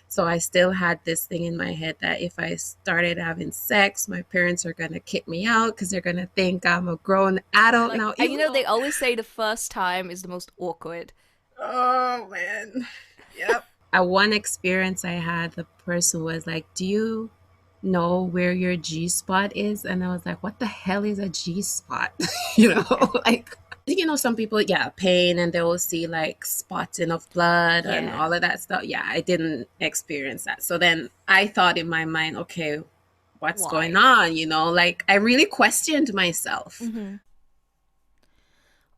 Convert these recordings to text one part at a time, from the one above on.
So I still had this thing in my head that if I started having sex, my parents are going to kick me out because they're going to think I'm a grown adult Like, now, even they though, always say the first time is the most awkward. oh man. Yep. One experience I had, the person was like, "Do you know where your G spot is?" And I was like, "What the hell is a G spot?" you know, like, some people, yeah, pain and they will see like spotting of blood and Yeah. all of that stuff. Yeah, I didn't experience that. So then I thought in my mind, okay, what's going Why? on? Like I really questioned myself. Mm-hmm.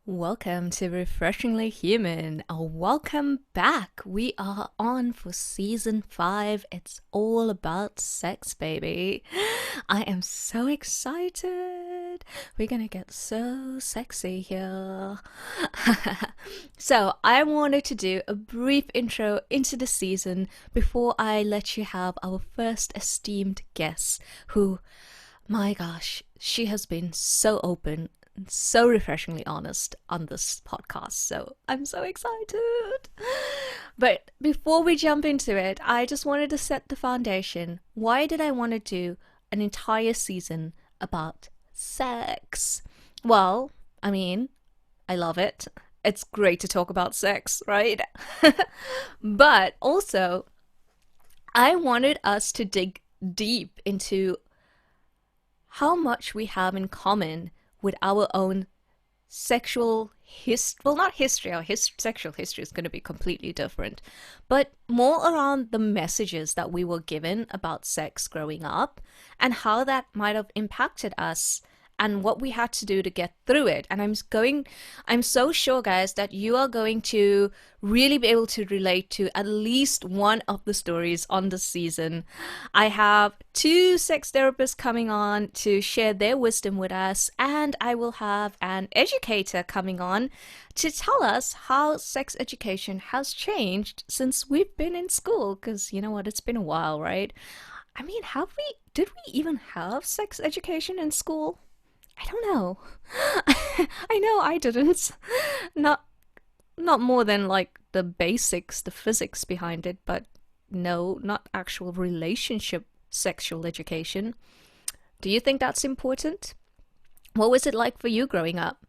Welcome to Refreshingly Human. Welcome back. We are on for season 5. It's all about sex, baby. I am so excited. We're gonna get so sexy here. So, I wanted to do a brief intro into the season before I let you have our first esteemed guest, who, my gosh, she has been so open, so refreshingly honest on this podcast. So I'm so excited. But before we jump into it, I just wanted to set the foundation. Why did I want to do an entire season about sex? Well, I mean, I love it. It's great to talk about sex, right? But also, I wanted us to dig deep into how much we have in common with our own sexual not history, our sexual history is going to be completely different, but more around the messages that we were given about sex growing up and how that might have impacted us and what we had to do to get through it. And I'm so sure, guys, that you are going to really be able to relate to at least one of the stories on the season. I have two sex therapists coming on to share their wisdom with us, and I will have an educator coming on to tell us how sex education has changed since we've been in school. Because you know what, it's been a while, right? I mean, did we even have sex education in school? I don't know. I know I didn't. Not not more than like the basics, the physics behind it, but no, not actual relationship sexual education. Do you think that's important? What was it like for you growing up?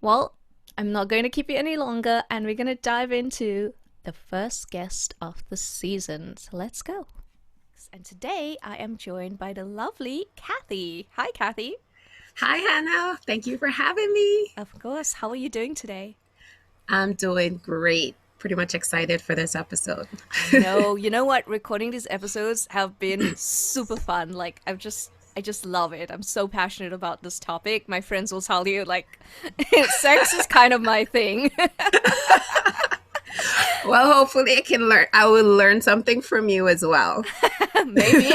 Well, I'm not going to keep you any longer, and we're going to dive into the first guest of the season. So let's go. And today I am joined by the lovely Kathy. Hi, Kathy. Hi, Hannah. Thank you for having me. Of course. How are you doing today? I'm doing great. Pretty much excited for this episode. I know. You know what? Recording these episodes have been super fun. Like I just love it. I'm so passionate about this topic. My friends will tell you like sex is kind of my thing. Well, hopefully I will learn something from you as well. Maybe.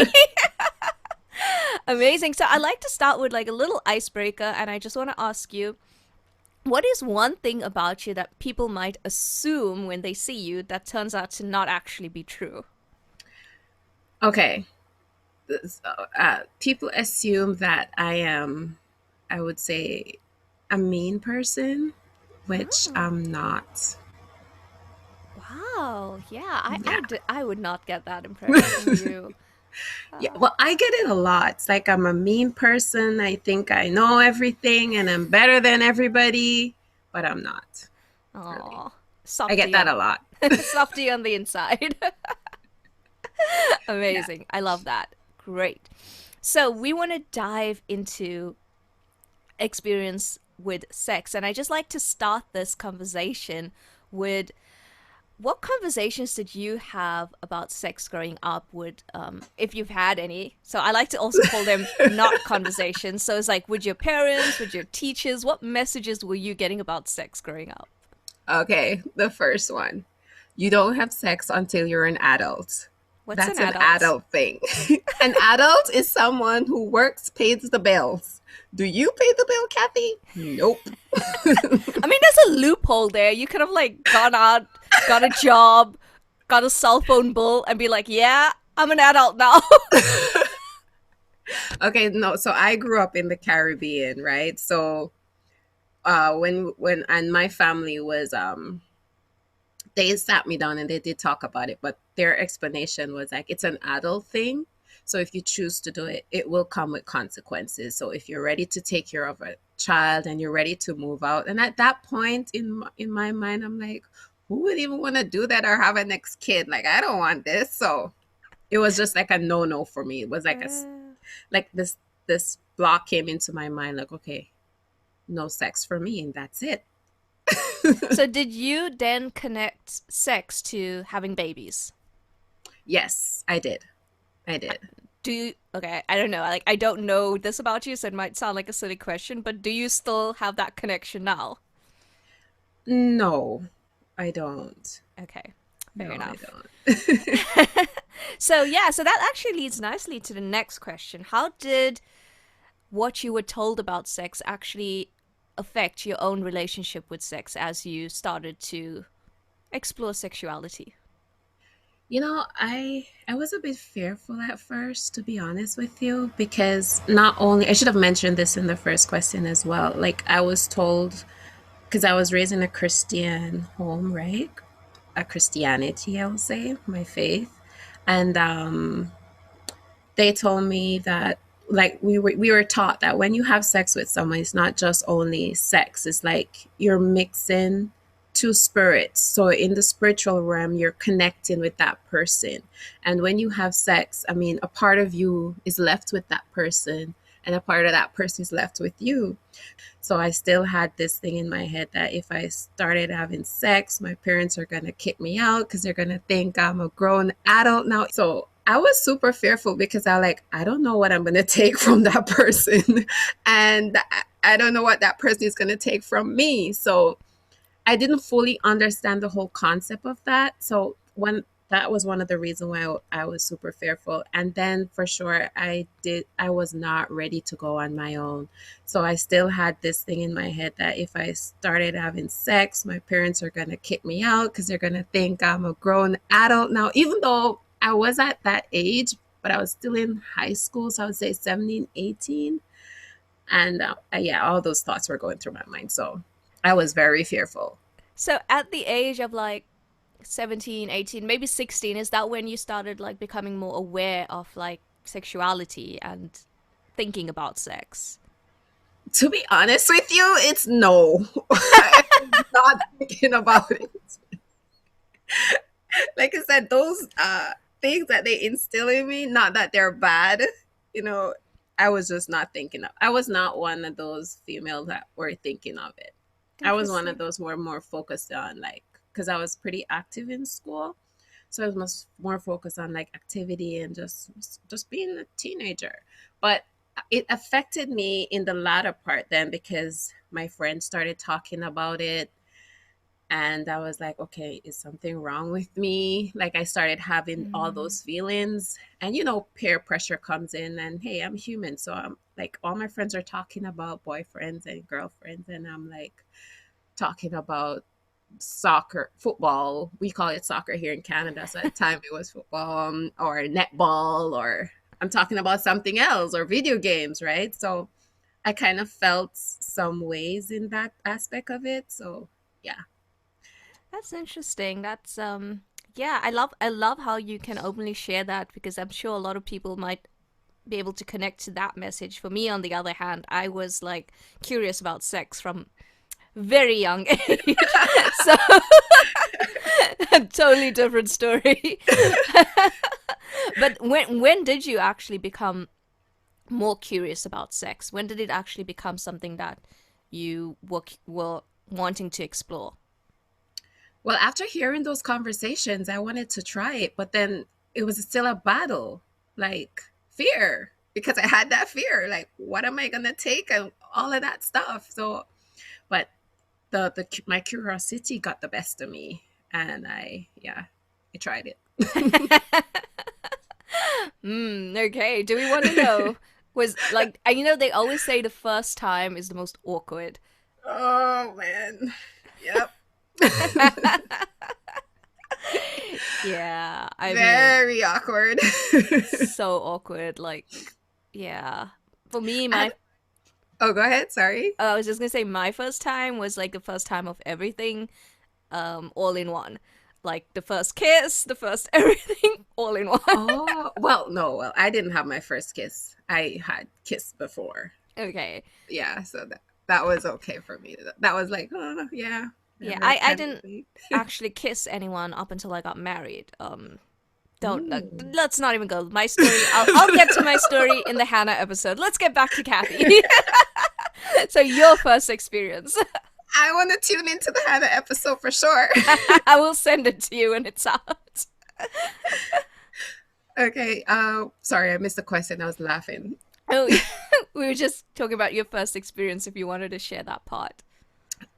Amazing. So I like to start with like a little icebreaker and I just want to ask you, what is one thing about you that people might assume when they see you that turns out to not actually be true? Okay. People assume that I am, I would say, a mean person, which Oh. I'm not. Wow. Yeah, Yeah. I would not get that impression from you. Yeah. Uh, Well, I get it a lot. It's like I'm a mean person. I think I know everything and I'm better than everybody, but I'm not really. Aw, I get softy that on a lot. softy on the inside. Yeah. Amazing. I love that. Great. So we want to dive into experience with sex, and I just like to start this conversation with what conversations did you have about sex growing up with if you've had any. So I like to also call them not conversations. So it's like with your parents, with your teachers, what messages were you getting about sex growing up? Okay. The first one. You don't have sex until you're an adult. What's an That's an adult? adult thing. An adult is someone who works, pays the bills. Do you pay the bill, Kathy? Nope. I mean, there's a loophole there. You could have like gone out, got a job, got a cell phone bill, and be like, "Yeah, I'm an adult now." Okay, no. So I grew up in the Caribbean, right? So when and my family was they sat me down and they did talk about it, but their explanation was like it's an adult thing. So if you choose to do it, it will come with consequences. So if you're ready to take care of a child and you're ready to move out, and at that point in my mind, I'm like, who would even want to do that or have a next kid? Like I don't want this. So it was just like a no no for me. It was like like this block came into my mind. Like okay, no sex for me, and that's it. So did you then connect sex to having babies? Yes, I did. I did. Do you, okay, I don't know. Like I don't know this about you, so it might sound like a silly question, but do you still have that connection now? No, I don't. Okay. Fair No, I enough. don't. So yeah, so that actually leads nicely to the next question. How did what you were told about sex actually affect your own relationship with sex as you started to explore sexuality? I was a bit fearful at first, to be honest with you, because not only I should have mentioned this in the first question as well. Like I was told because I was raised in a Christian home, right? A Christianity, I would say, my faith. And they told me that like we were taught that when you have sex with someone, it's not just only sex. It's like you're mixing two spirits. So in the spiritual realm, you're connecting with that person. And when you have sex, I mean, a part of you is left with that person and a part of that person is left with you. So I still had this thing in my head that if I started having sex, my parents are going to kick me out because they're going to think I'm a grown adult now. So I was super fearful because I don't know what I'm going to take from that person. And I don't know what that person is going to take from me. So I didn't fully understand the whole concept of that. So when that was one of the reasons why I was super fearful. And then for sure I was not ready to go on my own. So I still had this thing in my head that if I started having sex, my parents are going to kick me out because they're going to think I'm a grown adult now, even though I was at that age, but I was still in high school. So I would say 17, 18. And yeah, all those thoughts were going through my mind. So I was very fearful. So at the age of like 17, 18, maybe 16, is that when you started like becoming more aware of like sexuality and thinking about sex? To be honest with you, it's no. I'm not thinking about it. Like I said, those things that they instill in me, not that they're bad, you know, I was just not thinking of. I was not one of those females that were thinking of it. I was one of Interesting. those who were more focused on like because I was pretty active in school. So I was much more focused on like activity and just being a teenager. But it affected me in the latter part then because my friends started talking about it and I was like, okay, is something wrong with me? Like I started having all Mm. those feelings and peer pressure comes in and hey, I'm human. So I'm like all my friends are talking about boyfriends and girlfriends and I'm like talking about soccer, football. We call it soccer here in Canada. So at the time it was football or netball, or I'm talking about something else or video games, right? So I kind of felt some ways in that aspect of it. So yeah. That's interesting. That's yeah, I love how you can openly share that because I'm sure a lot of people might be able to connect to that message. For me, on the other hand, I was like curious about sex from very young age. So a totally different story. But when did you actually become more curious about sex? When did it actually become something that you were wanting to explore? Well, after hearing those conversations, I wanted to try it, but then it was still a battle, like fear, because I had that fear, like what am I gonna take and all of that stuff. So, but the my curiosity got the best of me, and I tried it. Okay. Do we want to know? Was like, and you know, they always say the first time is the most awkward. Oh man, yep. Yeah, I mean, Very awkward. so awkward. Like, yeah. For me, And oh, go ahead. Sorry. I was just gonna say my first time was like the first time of everything, all in one. Like the first kiss, the first everything, all in one. Oh, well, no, well, I didn't have my first kiss. I had kissed before. Okay. Yeah, so that was okay for me. That was like, oh, yeah, Yeah, never I kind of didn't thing. actually kiss anyone up until I got married. Don't Ooh. let's not even go. My story. I'll get to my story in the Hannah episode. Let's get back to Kathy. So your first experience. I want to tune into the Hannah episode for sure. I will send it to you when it's out. Okay. Sorry, I missed the question. I was laughing. Oh, we were just talking about your first experience. If you wanted to share that part.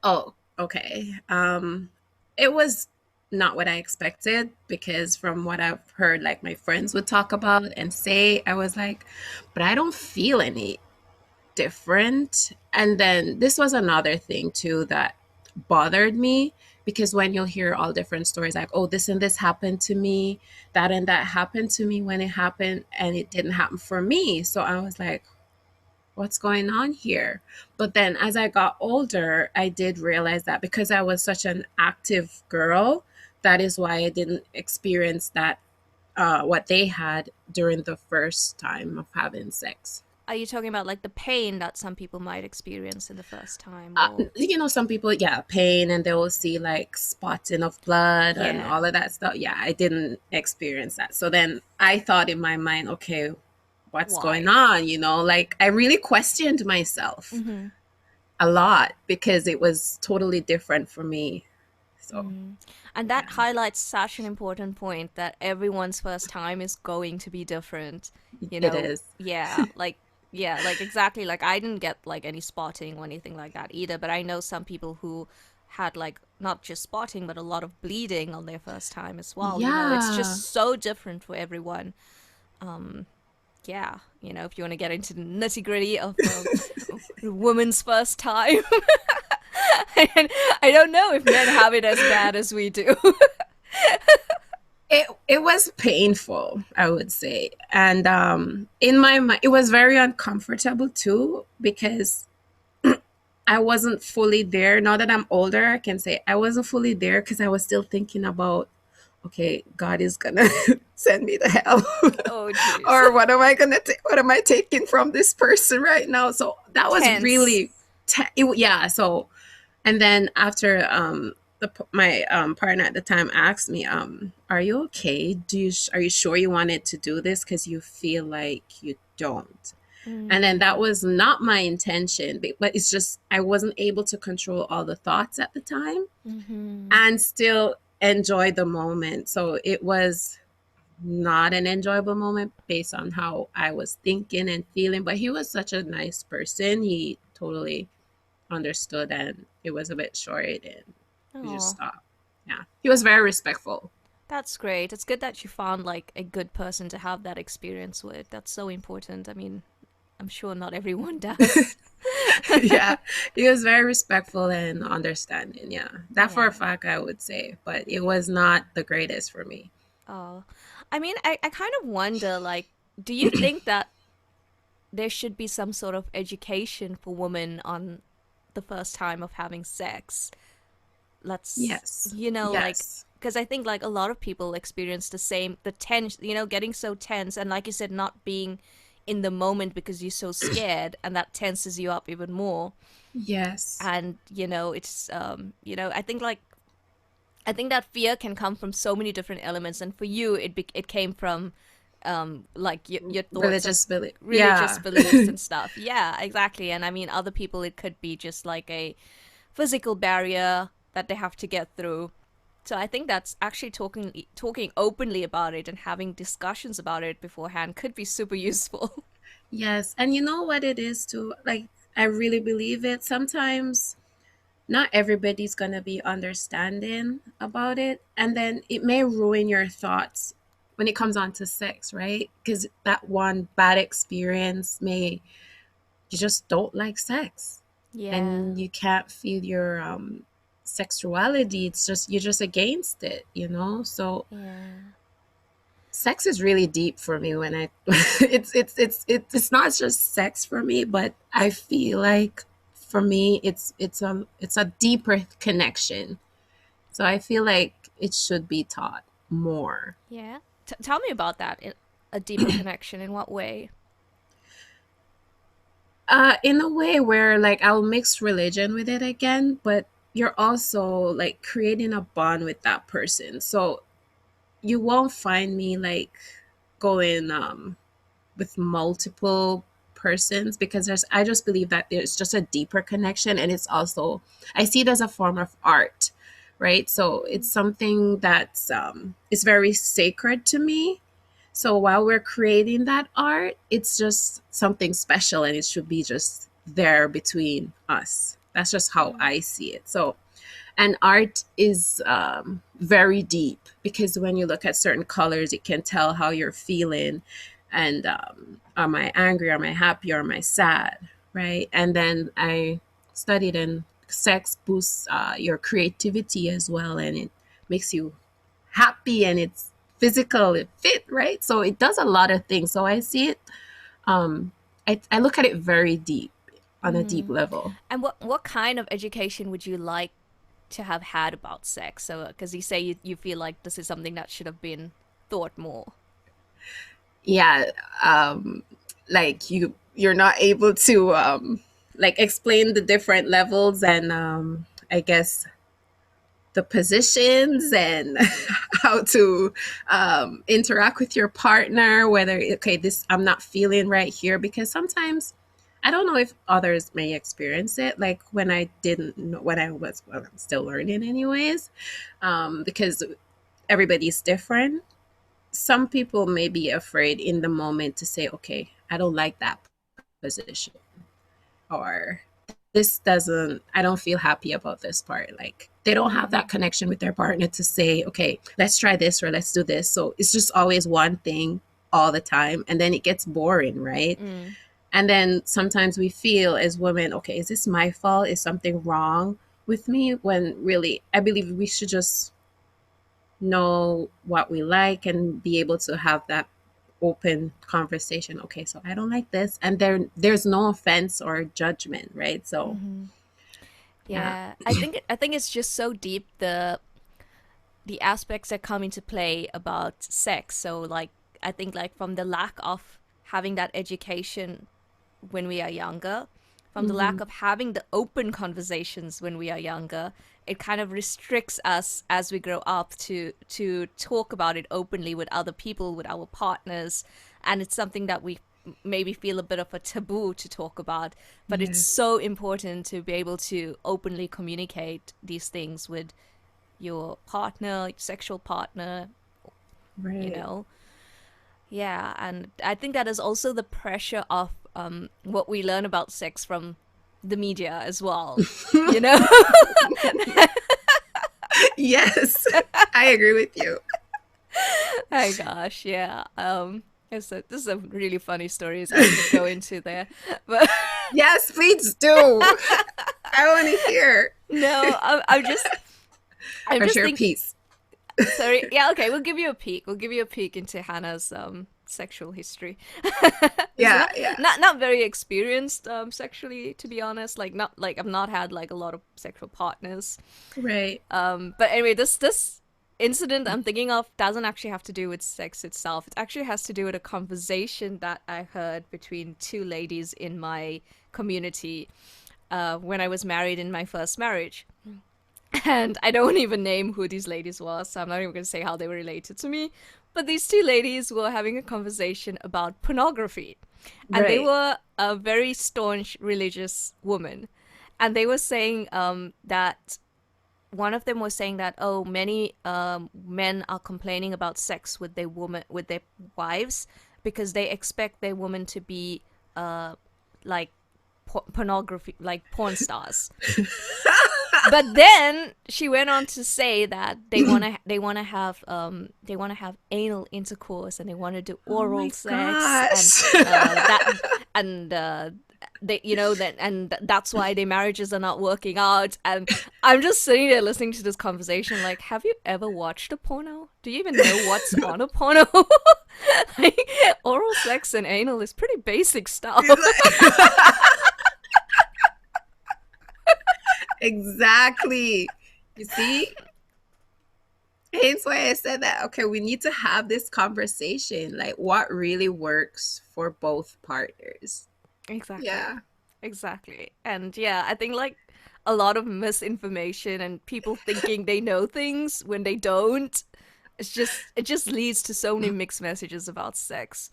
Oh, okay. It was not what I expected because from what I've heard, like my friends would talk about and say, I was like, but I don't feel any different. And then this was another thing too that bothered me because when you'll hear all different stories like, oh, this and this happened to me, that and that happened to me when it happened, and it didn't happen for me. So I was like, what's going on here? But then as I got older, I did realize that because I was such an active girl, that is why I didn't experience that what they had during the first time of having sex. Are you talking about like the pain that some people might experience in the first time, or Some people, yeah, pain, and they will see like spotting of blood and yeah? all of that stuff. Yeah, I didn't experience that. So then I thought in my mind, okay, what's going Why? on? Like I really questioned myself Mm-hmm. a lot because it was totally different for me. So, Mm. And that yeah, highlights such an important point that everyone's first time is going to be different. You it know, is. yeah, like exactly. Like I didn't get like any spotting or anything like that either, but I know some people who had like not just spotting but a lot of bleeding on their first time as well. You know, it's Yeah. just so different for everyone. Um, yeah, you know, if you want to get into the nitty gritty of a woman's first time, I don't know if men have it as bad as we do. It was painful, I would say. And in my mind, it was very uncomfortable too because I wasn't fully there. Now that I'm older, I can say I wasn't fully there because I was still thinking about, okay, God is gonna send me to hell, Oh, jeez. or what am I gonna what am I taking from this person right now? So that was Tense. really, yeah. So, and then after my partner at the time asked me, are you okay? Are you sure you wanted to do this? Because you feel like you don't. And then that Mm, was not my intention, but it's just I wasn't able to control all the thoughts at the time mm-hmm. and still enjoy the moment. So it was not an enjoyable moment based on how I was thinking and feeling. But he was such a nice person. He totally understood, and it was a bit short, and we just Oh, stopped. Yeah, he was very respectful. that's great. It's good that you found like a good person to have that experience with. That's so important. I mean, I'm sure not everyone does. Yeah, he was very respectful and understanding. Yeah, that for a Yeah. fact I would say, but it was not the greatest for me. Oh, I mean, I kind of wonder, like, do you think that there should be some sort of education for women on the first time of having sex? Let's, Yes, you know, like, yes, because I think like a lot of people experience the same, the tense, you know, getting so tense, and like you said, not being in the moment because you're so scared, and that tenses you up even more. yes, And you know, it's you know, I think that fear can come from so many different elements, and for you, it came from like your thoughts of religious belief. religious Yeah, beliefs and stuff. Yeah, exactly. And I mean, other people, it could be just like a physical barrier that they have to get through. So I think that's actually talking openly about it and having discussions about it beforehand could be super useful. yes, and you know what it is too. Like I really believe it. Sometimes not everybody's gonna be understanding about it, and then it may ruin your thoughts when it comes on to sex, right? Because that one bad experience may you just don't like sex Yeah. and you can't feel your sexuality. It's just you're just against it. So Yeah. sex is really deep for me when I it's not just sex for me, but I feel like for me it's a deeper connection. So I feel like it should be taught more. Yeah. Tell me about that. A deeper connection in what way? In a way where like I'll mix religion with it again, but you're also like creating a bond with that person. So you won't find me like going with multiple persons, because I just believe that there's just a deeper connection, and it's also, I see it as a form of art, right? So it's something that's it's very sacred to me. So while we're creating that art, it's just something special, and it should be just there between us. That's just how Mm. I see it. So, and art is very deep, because when you look at certain colors, it can tell how you're feeling. And am I angry? Am I happy? Or am I sad? Right. And then I studied, and sex boosts your creativity as well. And it makes you happy, and it's physical, it fit, right? So it does a lot of things. So I see it, um, I look at it very deep, on a deep Mm. level. And what kind of education would you like to have had about sex? So, because you say you feel like this is something that should have been thought more. Yeah, like you're not able to like explain the different levels, and I guess the positions, and how to interact with your partner, whether okay, this I'm not feeling right here, because sometimes I don't know if others may experience it, like when I didn't know, when I was, well, I'm still learning anyways, because everybody's different. Some people may be afraid in the moment to say, okay, I don't like that position, or this doesn't, I don't feel happy about this part. Like they don't have that Mm. connection with their partner to say, okay, let's try this, or let's do this. So it's just always one thing all the time. And then it gets boring, right? Mm. And then sometimes we feel as women, okay, is this my fault? Is something wrong with me? When really, I believe we should just know what we like, and be able to have that open conversation. Okay, so I don't like this, and there's no offense or judgment, right? So Hmm. yeah. Yeah, I think it's just so deep, the aspects that come into play about sex. So like I think like from the lack of having that education when we are younger, from the lack Hmm. of having the open conversations when we are younger, it kind of restricts us as we grow up to talk about it openly with other people, with our partners, and it's something that we maybe feel a bit of a taboo to talk about, but it's Yes. so important to be able to openly communicate these things with your partner, sexual partner, you Right. know. Yeah, and I think that is also the pressure of what we learn about sex from the media as well. You know? Yes. I agree with you. Oh gosh, yeah. This is a really funny stories I could go into there, but Yes, please do. I want to hear. no, I'm Or just share a thinking. piece. Sorry. Yeah, okay, we'll give you a peek. We'll give you a peek into Hannah's sexual history. It's Yeah, yeah. not very experienced sexually, to be honest. Like not like I've not had like a lot of sexual partners. Right. But anyway, this incident I'm thinking of doesn't actually have to do with sex itself. It actually has to do with a conversation that I heard between two ladies in my community when I was married in my first marriage. And I don't even name who these ladies were, so I'm not even going to say how they were related to me. But these two ladies were having a conversation about pornography. And they Right. were a very staunch religious woman. And they were saying that one of them was saying that, oh, many men are complaining about sex with their wives because they expect their woman to be like pornography, like porn stars. But then she went on to say that they wanna have anal intercourse, and they want to do Oh oral my sex, and gosh. that and they, that, and that's why their marriages are not working out. And I'm just sitting there listening to this conversation like, have you ever watched a porno? Do you even know what's on a porno? Like, oral sex and anal is pretty basic stuff. Exactly. You see? Hence why I said that, okay, we need to have this conversation. Like, what really works for both partners? Exactly. Yeah. Exactly. And yeah, I think like a lot of misinformation and people thinking they know things when they don't. It just leads to so many mixed messages about sex.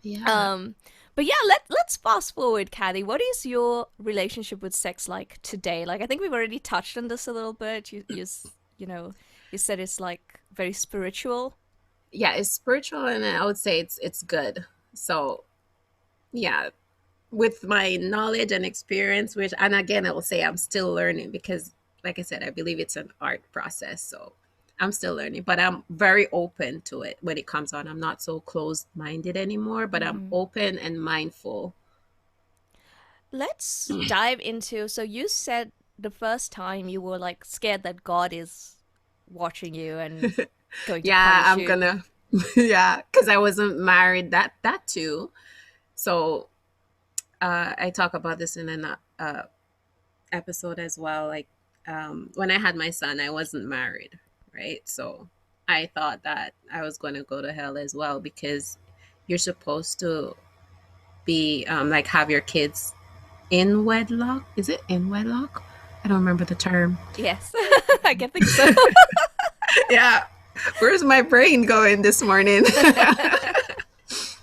Yeah. Um but yeah, let's fast forward, Caddy. What is your relationship with sex like today? Like I think we've already touched on this a little bit. You know, you said it's like very spiritual. Yeah, it's spiritual and I would say it's good. So, yeah, with my knowledge and experience, which, and again, I will say I'm still learning because, like I said, I believe it's an art process. So I'm still learning, but I'm very open to it when it comes on. I'm not so closed minded anymore, but I'm Mm-hmm. open and mindful. Let's dive into. So you said the first time you were like scared that God is watching you and going to Yeah, punish I'm you. gonna, yeah, because I wasn't married. That too. So I talk about this in an episode as well. Like when I had my son, I wasn't married, right? So I thought that I was going to go to hell as well because you're supposed to be like have your kids in wedlock. Is it in wedlock? I don't remember the term. Yes, I can think so. Yeah. Where's my brain going this morning?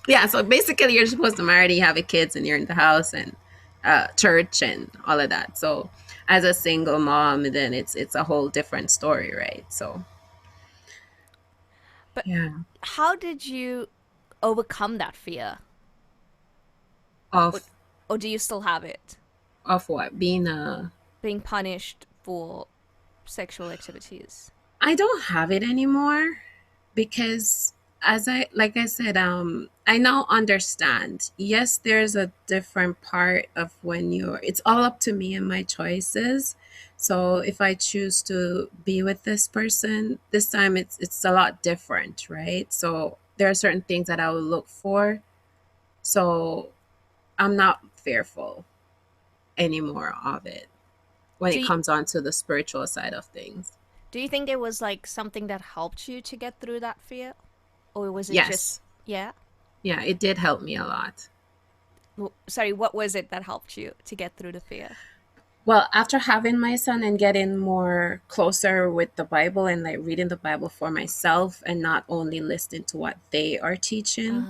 Yeah, so basically you're supposed to marry, you have a kids, and you're in the house and church and all of that. So as a single mom, then it's a whole different story, right? So But yeah, how did you overcome that fear? Or, of or do you still have it? of what being a Being punished for sexual activities? I don't have it anymore because as I like I said, I now understand. Yes, there's a different part of when you're it's all up to me and my choices. So if I choose to be with this person, this time it's a lot different, right? So there are certain things that I will look for. So I'm not fearful anymore of it when Do it you, comes on to the spiritual side of things. do you think there was like something that helped you to get through that fear? Or was it just, Yes. yeah? Yeah, it did help me a lot. Sorry, what was it that helped you to get through the fear? Well, after having my son and getting more closer with the Bible and like reading the Bible for myself and not only listening to what they are teaching.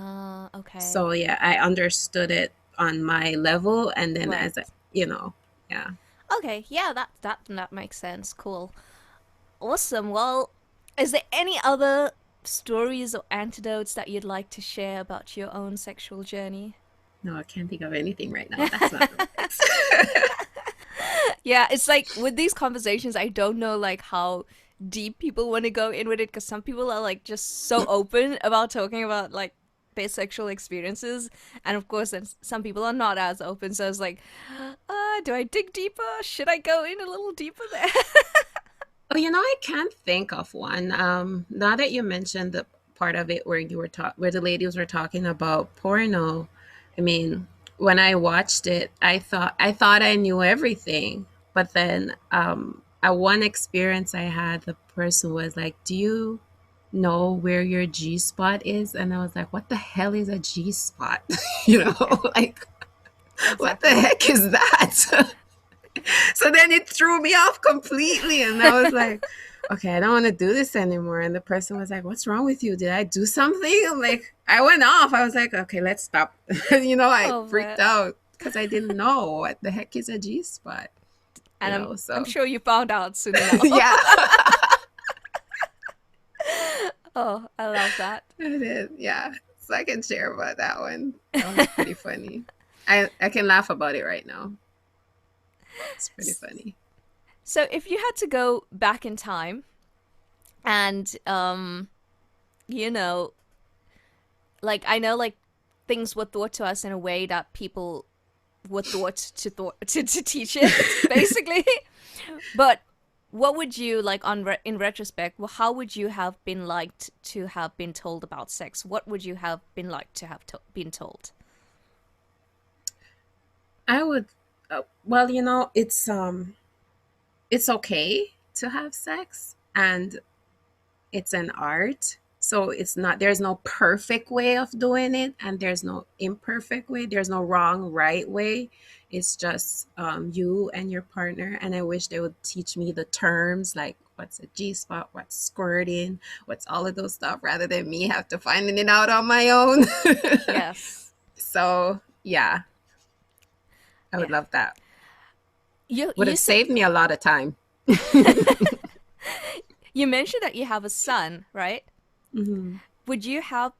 Okay. So yeah, I understood it on my level and then Right. as a, you know, yeah. Okay, yeah, that makes sense. Cool. Awesome. Well, is there any other stories or anecdotes that you'd like to share about your own sexual journey? No, I can't think of anything right now. That's not right. Yeah, it's like with these conversations, I don't know like how deep people want to go in with it because some people are like just so open about talking about like their sexual experiences, and of course, then some people are not as open. So it's like, do I dig deeper? Should I go in a little deeper there? Oh, I can't think of one. Now that you mentioned the part of it where where the ladies were talking about porno, I mean, when I watched it, I thought I knew everything, but then at one experience I had, the person was like, "Do you know where your G spot is?" And I was like, "What the hell is a G spot?" Yeah, Like, what the exactly. heck is that? So then it threw me off completely. And I was like, okay, I don't want to do this anymore. And the person was like, what's wrong with you? Did I do something? I'm like, I went off. I was like, okay, let's stop. I Oh freaked man. out because I didn't know what the heck is a G spot, And I'm so sure you found out soon enough. yeah, Oh, I love that. it is. Yeah. So I can share about that one. That one's pretty funny. I can laugh about it right now. It's pretty funny. So if you had to go back in time and you know, like I know like things were thought to us in a way that people were thought to teach it basically. But what would you like in retrospect, well, how would you have been liked to have been told about sex? What would you have been like to have been told? I would, well, it's okay to have sex, and it's an art. So it's not, there's no perfect way of doing it, and there's no imperfect way. There's no wrong, right way. It's just you and your partner. And I wish they would teach me the terms like what's a G spot, what's squirting, what's all of those stuff, rather than me have to finding it out on my own. Yes. So yeah, I would Yeah. love that. Would You have said saved me a lot of time. you mentioned that you have a son, right? Mhm. Would you have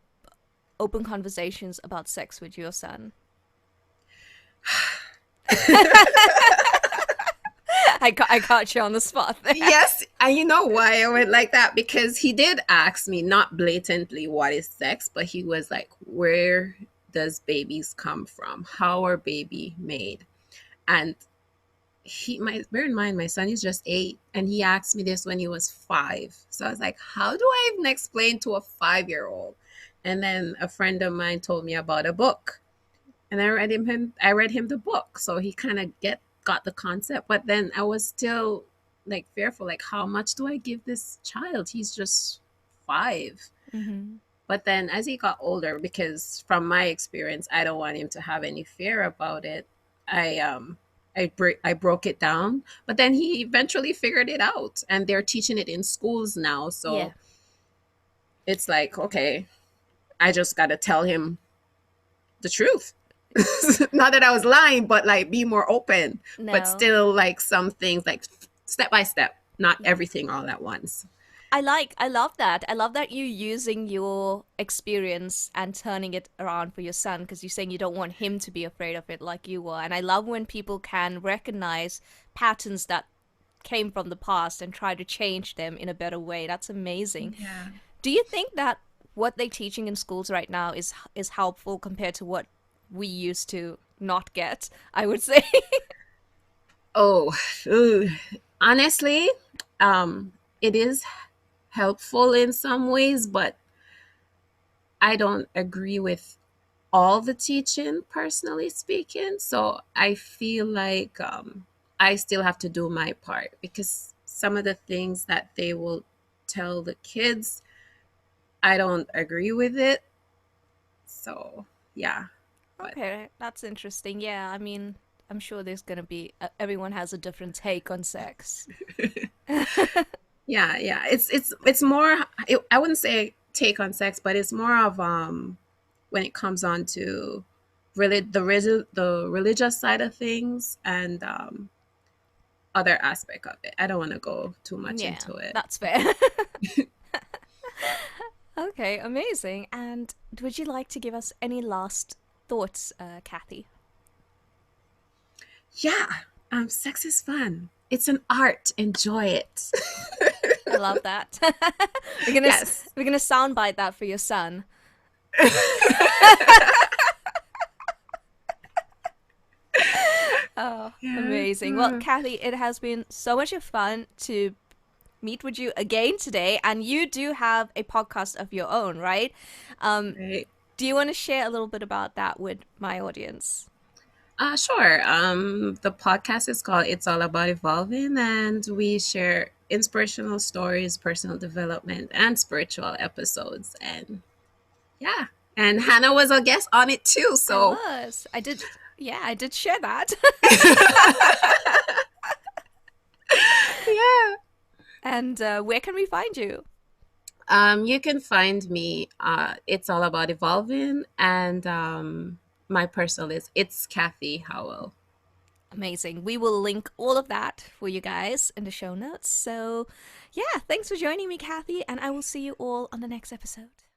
open conversations about sex with your son? I caught you on the spot there. Yes, and you know why I went like that? Because he did ask me, not blatantly what is sex, but he was like, where does babies come from? How are baby made? And bear in mind, my son is just 8, and he asked me this when he was 5. So I was like, how do I even explain to a 5-year-old? And then a friend of mine told me about a book, and I read him the book, so he kind of get got the concept. But then I was still like fearful, like how much do I give this child? He's just 5. Mm-hmm. But then as he got older, because from my experience, I don't want him to have any fear about it. I broke it down, but then he eventually figured it out, and they're teaching it in schools now. Yeah. So it's like, okay, I just got to tell him the truth. Not that I was lying, but like be more open, but No. still like some things like step by step, not everything all at once. I love that. I love that you using your experience and turning it around for your son because you're saying you don't want him to be afraid of it like you were. And I love when people can recognize patterns that came from the past and try to change them in a better way. That's amazing. Yeah. Do you think that what they're teaching in schools right now is helpful compared to what we used to not get? I would say. Oh, ooh. Honestly, it is helpful in some ways, but I don't agree with all the teaching, personally speaking. So I feel like I still have to do my part, because some of the things that they will tell the kids, I don't agree with it. So yeah, but Okay, that's interesting. Yeah, I mean, I'm sure there's gonna be everyone has a different take on sex. yeah, it's more. I wouldn't say take on sex, but it's more of when it comes on to really the religious side of things, and other aspect of it. I don't want to go too much Yeah, into it. that's fair. Okay, amazing. And would you like to give us any last thoughts, Kathy? Yeah, sex is fun. It's an art. Enjoy it. I love that. we're gonna Yes. we're gonna soundbite that for your son. Oh, Yeah. amazing. Well, Kathy, it has been so much of fun to meet with you again today, and you do have a podcast of your own, right? Um, Right. do you want to share a little bit about that with my audience? Sure. The podcast is called It's All About Evolving, and we share inspirational stories, personal development, and spiritual episodes. And yeah, and Hannah was a guest on it too. I So was. I did. Yeah, I did share that. yeah. And where can we find you? You can find me. It's All About Evolving, and my personal is It's Kathy Howell. Amazing. We will link all of that for you guys in the show notes. So, yeah, thanks for joining me, Kathy, and I will see you all on the next episode.